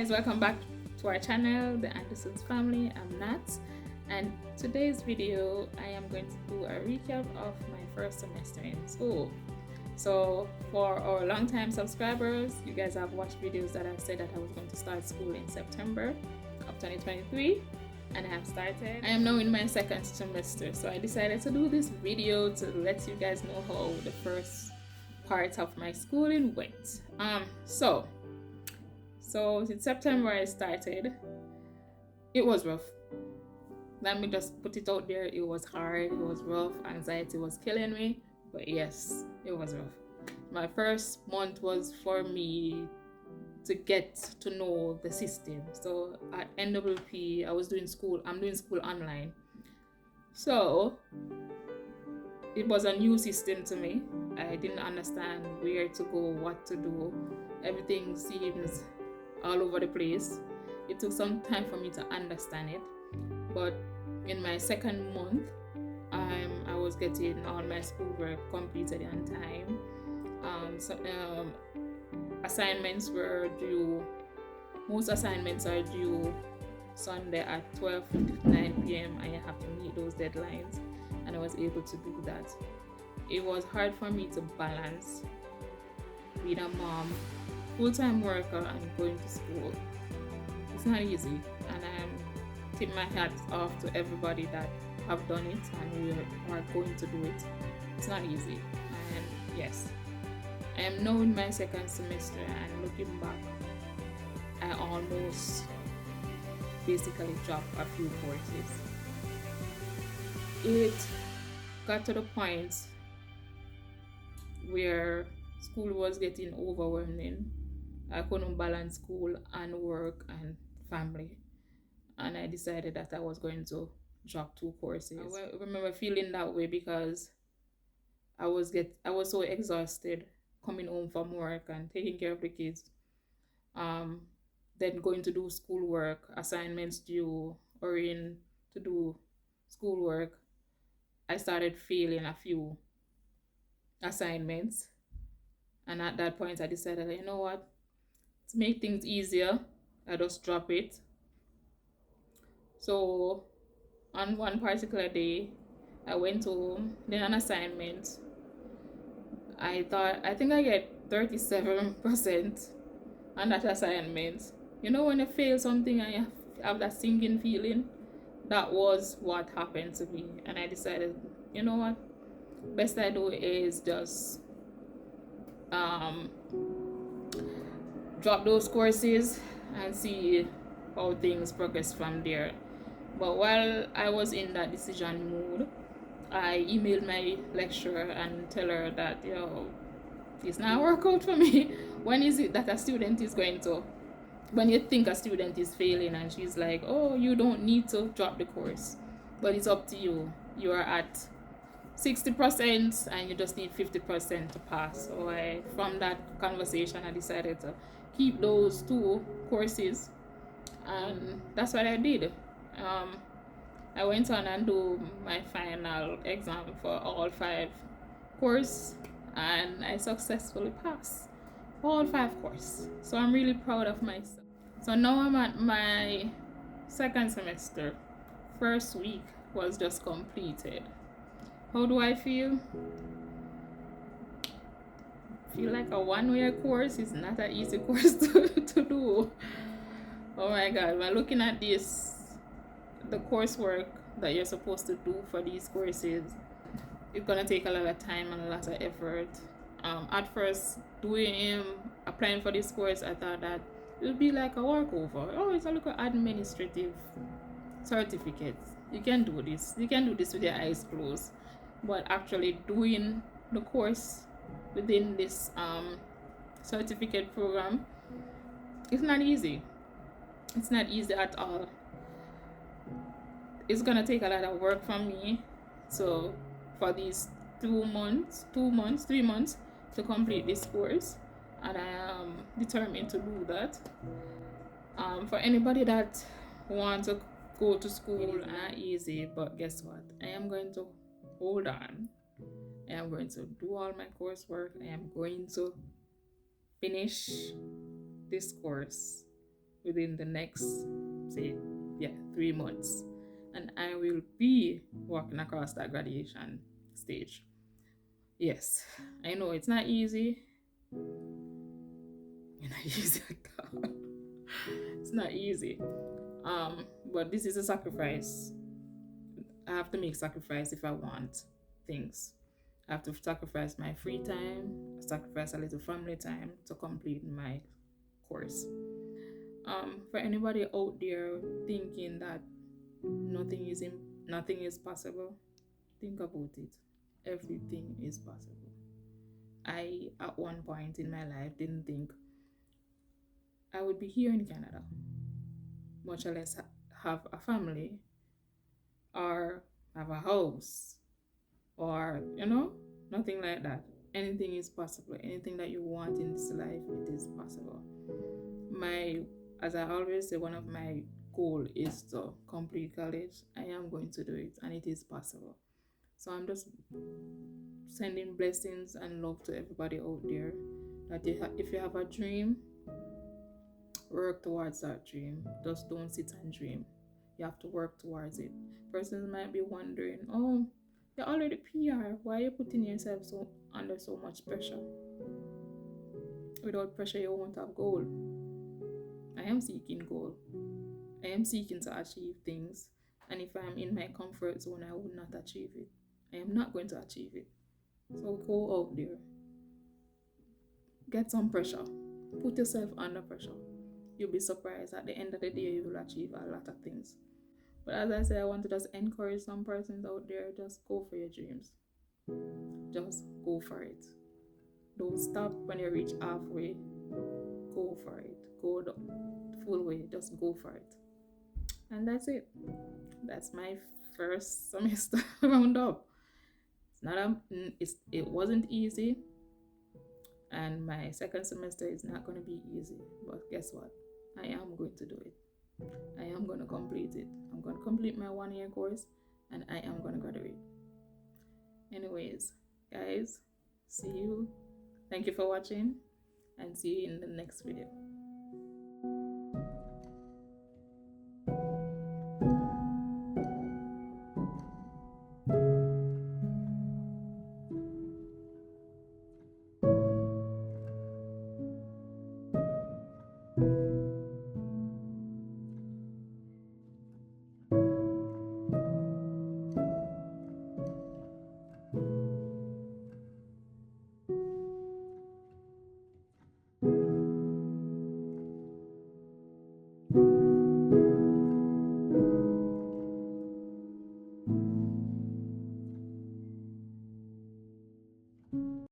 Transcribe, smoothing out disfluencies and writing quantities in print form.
Welcome back to our channel, the Anderson's family. I'm Nat, and today's video I am going to do a recap of my first semester in school. So for our long-time subscribers, you guys have watched videos that I said that I was going to start school in September of 2023, and I have started. I am now in my second semester, so I decided to do this video to let you guys know how the first part of my schooling went. So in September I started. It was rough. Let me just put it out there. It was hard. It was rough. Anxiety was killing me. But yes, it was rough. My first month was for me to get to know the system. So at NWP, I'm doing school online. So it was a new system to me. I didn't understand where to go, what to do. Everything seems all over the place. It took some time for me to understand it, but in my second month, I was getting all my schoolwork completed on time. Assignments were due. Most assignments are due Sunday at 12:59 p.m. and you have to meet those deadlines, and I was able to do that. It was hard for me to balance being a mom, full-time worker, and going to school. It's not easy, and I tip my hat off to everybody that have done it and who are going to do it. It's not easy, and yes, I am now in my second semester, and looking back, I almost basically dropped a few courses. It got to the point where school was getting overwhelming. I couldn't balance school and work and family, and I decided that I was going to drop 2 courses. I remember feeling that way because I was so exhausted coming home from work and taking care of the kids, then going to do schoolwork, assignments due, or in to do schoolwork. I started failing a few assignments, and at that point I decided, you know what, to make things easier, I just drop it. So on one particular day, I went home, did an assignment. I think I get 37% on that assignment. You know, when you fail something and you have that sinking feeling, that was what happened to me. And I decided, you know what, best I do is just drop those courses and see how things progress from there. But while I was in that decision mood, I emailed my lecturer and tell her that, it's not work out for me. When is it that a student is going to, when you think a student is failing, and she's like, oh, you don't need to drop the course, but it's up to you. You are at 60% and you just need 50% to pass. So from that conversation, I decided to keep those 2 courses, and that's what I did. I went on and do my final exam for all 5 courses, and I successfully passed all 5 courses. So I'm really proud of myself. So now I'm at my second semester. First week was just completed. How do I feel? Feel like a one-year course is not an easy course to do. Oh my god, when looking at this, the coursework that you're supposed to do for these courses, it's gonna take a lot of time and a lot of effort. At first, applying for this course, I thought that it would be like a walkover. Oh, it's a little administrative certificate. You can do this with your eyes closed. But actually doing the course within this certificate program, it's not easy. It's not easy at all. It's gonna take a lot of work from me. So for these 2 months, 3 months to complete this course, and I am determined to do that. For anybody that wants to go to school, it's not easy, but guess what? I am going to hold on. I am going to do all my coursework. I am going to finish this course within the next, say, 3 months. And I will be walking across that graduation stage. Yes, I know it's not easy. It's not easy at all. It's not easy. But this is a sacrifice. I have to make sacrifice if I want things. I have to sacrifice my free time, sacrifice a little family time to complete my course. For anybody out there thinking that nothing is possible, think about it. Everything is possible. I, at one point in my life, didn't think I would be here in Canada, much less have a family or have a house or, nothing like that. Anything is possible. Anything that you want in this life, it is possible. As I always say, one of my goal is to complete college. I am going to do it, and it is possible. So I'm just sending blessings and love to everybody out there. That if you have a dream, work towards that dream. Just don't sit and dream. You have to work towards it. Persons might be wondering, oh, you're already PR. Why are you putting yourself under so much pressure? Without pressure, you won't have goal. I am seeking goal. I am seeking to achieve things. And if I'm in my comfort zone, I would not achieve it. I am not going to achieve it. So go out there. Get some pressure. Put yourself under pressure. You'll be surprised at the end of the day you will achieve a lot of things. But as I said, I want to just encourage some persons out there, just go for your dreams. Just go for it. Don't stop when you reach halfway. Go for it. Go the full way. Just go for it. And that's it. That's my first semester roundup. It wasn't easy. And my second semester is not going to be easy. But guess what? I am going to do it. I am going to complete it. I'm going to complete my 1-year course and I am going to graduate. Anyways, guys, see you. Thank you for watching and see you in the next video.